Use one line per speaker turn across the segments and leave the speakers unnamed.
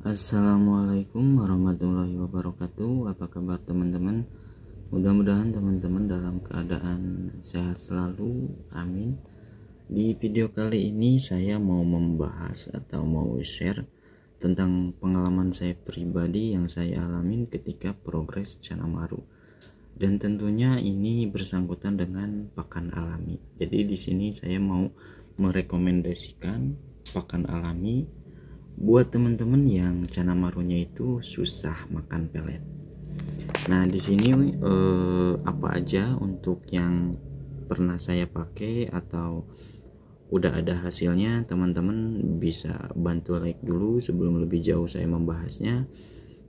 Assalamualaikum warahmatullahi wabarakatuh. Apa kabar teman-teman? Mudah-mudahan teman-teman dalam keadaan sehat selalu. Amin. Di video kali ini saya mau membahas atau mau share tentang pengalaman saya pribadi yang saya alamin ketika progres Canamaru. Dan tentunya ini bersangkutan dengan pakan alami. Jadi di sini saya mau merekomendasikan pakan alami buat teman-teman yang Canamarunya itu susah makan pelet. Nah, di sini apa aja untuk yang pernah saya pakai atau udah ada hasilnya, teman-teman bisa bantu like dulu sebelum lebih jauh saya membahasnya.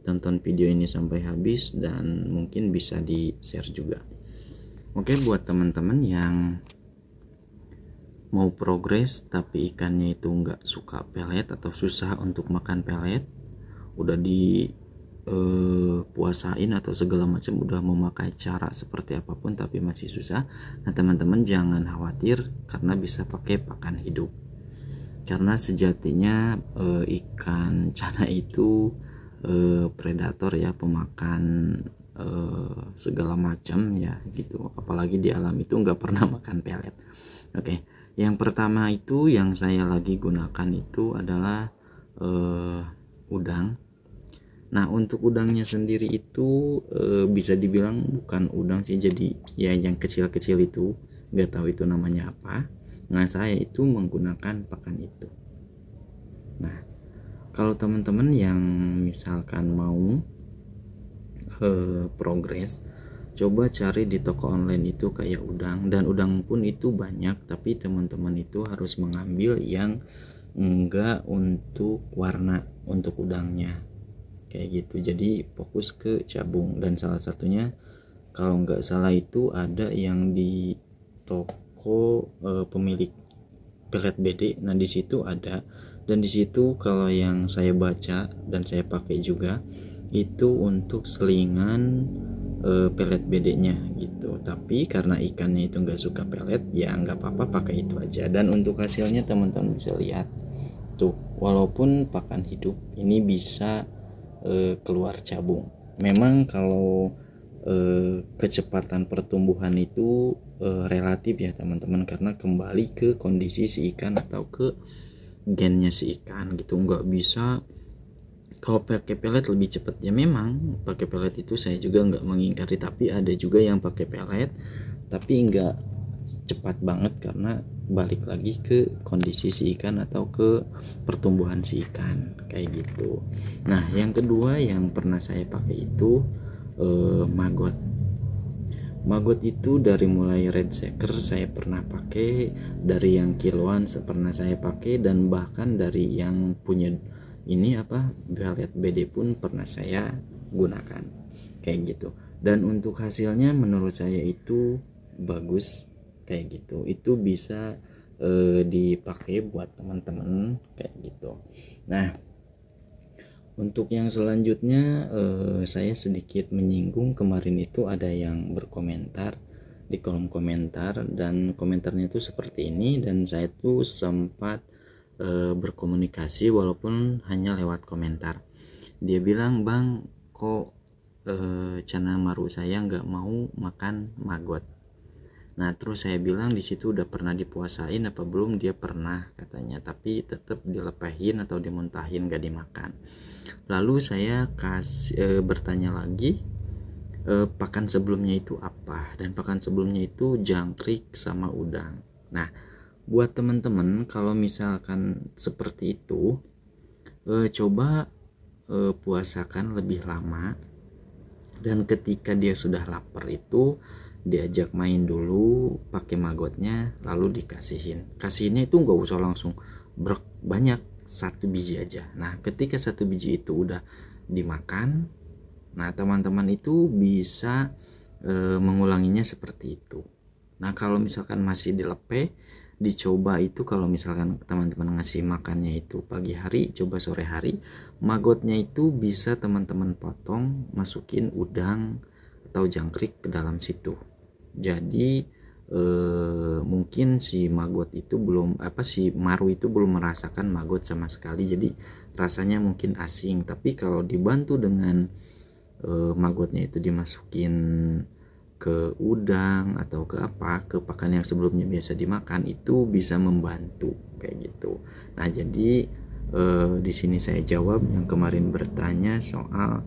Tonton video ini sampai habis dan mungkin bisa di-share juga. Oke, buat teman-teman yang mau progres tapi ikannya itu nggak suka pelet atau susah untuk makan pelet, udah puasain atau segala macam, udah memakai cara seperti apapun tapi masih susah. Nah, teman-teman jangan khawatir karena bisa pakai pakan hidup, karena sejatinya ikan cana itu predator ya, pemakan segala macam ya gitu, apalagi di alam itu nggak pernah makan pelet. Oke, yang pertama itu yang saya lagi gunakan itu adalah udang. Nah, untuk udangnya sendiri itu bisa dibilang bukan udang sih, jadi ya yang kecil-kecil itu, nggak tahu itu namanya apa. Nah, saya itu menggunakan pakan itu. Nah, kalau teman-teman yang misalkan mau progres, coba cari di toko online itu kayak udang, dan udang pun itu banyak, tapi teman-teman itu harus mengambil yang enggak untuk warna untuk udangnya kayak gitu. Jadi fokus ke cabung, dan salah satunya kalau nggak salah itu ada yang di toko pemilik pelet BD. Nah, di situ ada, dan di situ kalau yang saya baca dan saya pakai juga itu untuk selingan pelet BD-nya gitu. Tapi karena ikannya itu nggak suka pelet, ya nggak apa-apa, pakai itu aja. Dan untuk hasilnya teman-teman bisa lihat tuh, walaupun pakan hidup ini bisa keluar cabung. Memang kalau kecepatan pertumbuhan itu relatif ya teman-teman, karena kembali ke kondisi si ikan atau ke gennya si ikan gitu. Nggak bisa kalau pakai pelet lebih cepat ya. Memang pakai pelet itu saya juga nggak mengingkari, tapi ada juga yang pakai pelet tapi nggak cepat banget, karena balik lagi ke kondisi si ikan atau ke pertumbuhan si ikan kayak gitu. Nah, yang kedua yang pernah saya pakai itu maggot. Maggot itu dari mulai red shaker saya pernah pakai, dari yang kiloan pernah saya pakai, dan bahkan dari yang punya ini pelet BD pun pernah saya gunakan kayak gitu. Dan untuk hasilnya menurut saya itu bagus kayak gitu. Itu bisa dipakai buat teman-teman kayak gitu. Nah, untuk yang selanjutnya saya sedikit menyinggung. Kemarin itu ada yang berkomentar di kolom komentar, dan komentarnya itu seperti ini, dan saya tuh sempat berkomunikasi walaupun hanya lewat komentar. Dia bilang, "Bang, kok Canamaru saya nggak mau makan maggot?" Nah, terus saya bilang di situ udah pernah dipuasain apa belum? Dia pernah katanya, tapi tetap dilepehin atau dimuntahin, nggak dimakan. Lalu saya bertanya lagi, pakan sebelumnya itu apa? Dan pakan sebelumnya itu jangkrik sama udang. Nah, buat teman-teman kalau misalkan seperti itu, coba puasakan lebih lama, dan ketika dia sudah lapar itu diajak main dulu pakai maggotnya, lalu kasihinnya itu nggak usah langsung banyak, 1 biji aja. Nah, ketika 1 biji itu udah dimakan, nah teman-teman itu bisa mengulanginya seperti itu. Nah, kalau misalkan masih dilepe, dicoba itu kalau misalkan teman-teman ngasih makannya itu pagi hari, coba sore hari, maggotnya itu bisa teman-teman potong, masukin udang atau jangkrik ke dalam situ. Jadi mungkin si maggot itu belum si maru itu belum merasakan maggot sama sekali, jadi rasanya mungkin asing. Tapi kalau dibantu dengan maggotnya itu dimasukin ke udang atau ke pakan yang sebelumnya biasa dimakan, itu bisa membantu kayak gitu. Nah jadi di sini saya jawab yang kemarin bertanya soal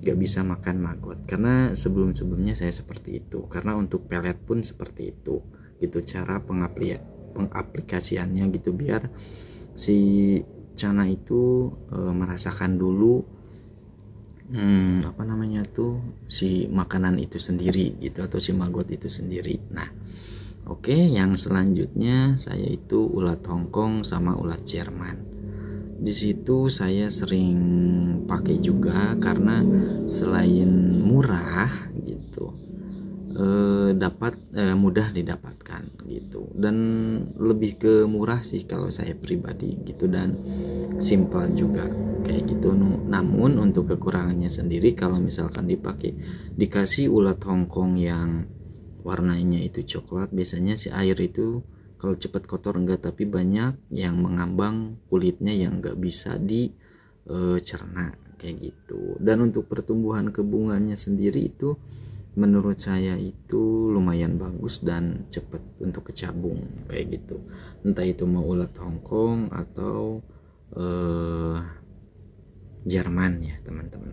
gak bisa makan maggot, karena sebelumnya saya seperti itu, karena untuk pelet pun seperti itu gitu cara pengaplikasiannya gitu, biar si Cana itu merasakan dulu si makanan itu sendiri gitu, atau si maggot itu sendiri. Nah oke, yang selanjutnya saya itu ulat Hongkong sama ulat Jerman. Di situ saya sering pakai juga karena selain murah gitu, dapat mudah didapatkan gitu, dan lebih ke murah sih kalau saya pribadi gitu, dan simpel juga kayak gitu. Namun untuk kekurangannya sendiri, kalau misalkan dikasih ulat Hongkong yang warnanya itu coklat, biasanya si air itu kalau cepat kotor enggak, tapi banyak yang mengambang kulitnya yang enggak bisa dicerna kayak gitu. Dan untuk pertumbuhan kebungannya sendiri itu menurut saya itu lumayan bagus dan cepat untuk kecabung kayak gitu, entah itu mau ulat Hongkong atau Jerman ya teman-teman.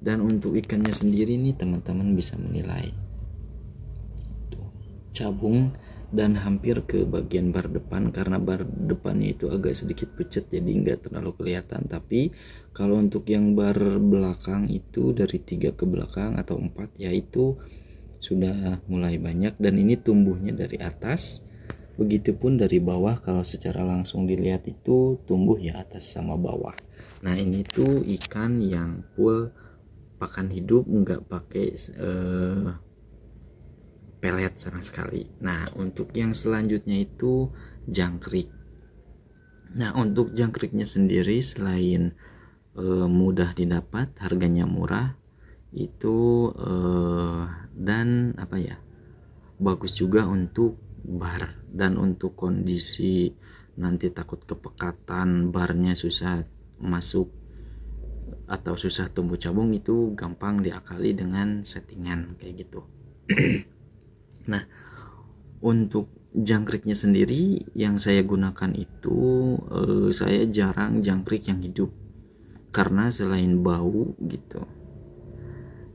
Dan untuk ikannya sendiri nih teman-teman bisa menilai tuh, cabung dan hampir ke bagian bar depan, karena bar depannya itu agak sedikit pucat jadi nggak terlalu kelihatan. Tapi kalau untuk yang bar belakang itu dari 3 ke belakang atau 4 ya itu sudah mulai banyak, dan ini tumbuhnya dari atas, begitupun dari bawah. Kalau secara langsung dilihat itu tumbuh ya atas sama bawah. Nah ini tuh ikan yang full pakan hidup, nggak pakai pelet sama sekali. Nah untuk yang selanjutnya itu jangkrik. Nah untuk jangkriknya sendiri selain mudah didapat, harganya murah itu, dan bagus juga untuk bar, dan untuk kondisi nanti takut kepekatan barnya susah masuk atau susah tumbuh cabung, itu gampang diakali dengan settingan kayak gitu. Nah untuk jangkriknya sendiri yang saya gunakan itu, saya jarang jangkrik yang hidup, karena selain bau gitu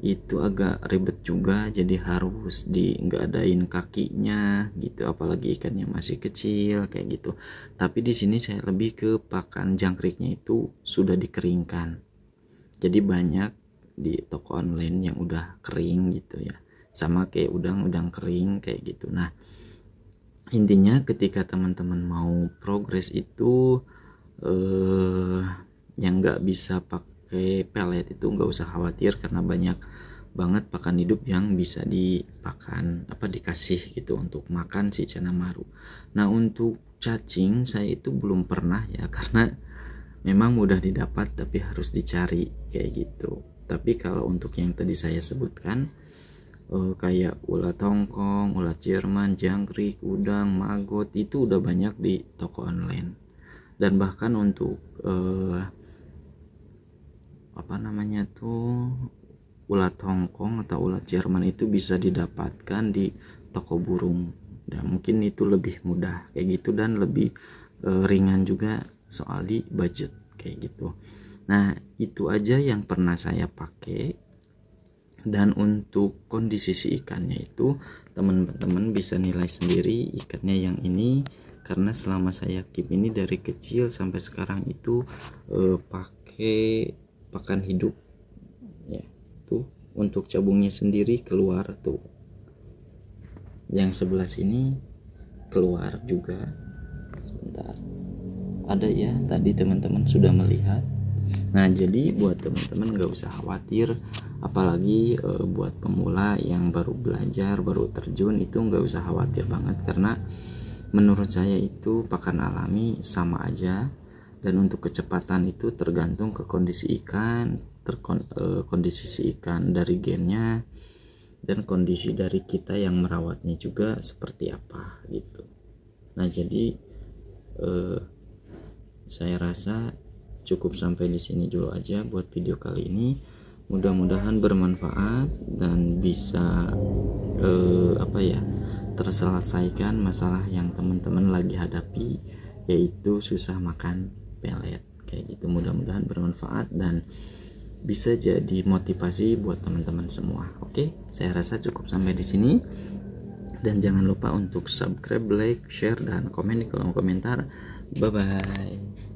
itu agak ribet juga, jadi harus nggak adain kakinya gitu, apalagi ikannya masih kecil kayak gitu. Tapi di sini saya lebih ke pakan jangkriknya itu sudah dikeringkan, jadi banyak di toko online yang udah kering gitu ya, sama kayak udang kering kayak gitu. Nah intinya ketika teman-teman mau progres itu yang nggak bisa pakai pelet itu nggak usah khawatir, karena banyak banget pakan hidup yang bisa dikasih gitu untuk makan si Cana Maru. Nah untuk cacing saya itu belum pernah ya, karena memang mudah didapat tapi harus dicari kayak gitu. Tapi kalau untuk yang tadi saya sebutkan kayak ulat Hongkong, ulat Jerman, jangkrik, udang, maggot itu udah banyak di toko online. Dan bahkan untuk ulat Hongkong atau ulat Jerman itu bisa didapatkan di toko burung. Dan mungkin itu lebih mudah kayak gitu, dan lebih ringan juga soal di budget kayak gitu. Nah itu aja yang pernah saya pakai. Dan untuk kondisi si ikannya itu teman-teman bisa nilai sendiri ikannya yang ini, karena selama saya keep ini dari kecil sampai sekarang itu pakai pakan hidup ya. Tuh untuk cabungnya sendiri keluar tuh, yang sebelah sini keluar juga, sebentar ada ya, tadi teman-teman sudah melihat. Nah jadi buat teman-teman gak usah khawatir, apalagi buat pemula yang baru belajar, baru terjun, itu gak usah khawatir banget, karena menurut saya itu pakan alami sama aja. Dan untuk kecepatan itu tergantung ke kondisi ikan, kondisi si ikan dari gennya, dan kondisi dari kita yang merawatnya juga seperti apa gitu. Nah jadi saya rasa cukup sampai di sini dulu aja buat video kali ini. Mudah-mudahan bermanfaat dan bisa terselesaikan masalah yang teman-teman lagi hadapi, yaitu susah makan pelet kayak gitu. Mudah-mudahan bermanfaat dan bisa jadi motivasi buat teman-teman semua. Oke, saya rasa cukup sampai di sini. Dan jangan lupa untuk subscribe, like, share, dan komen di kolom komentar. Bye bye.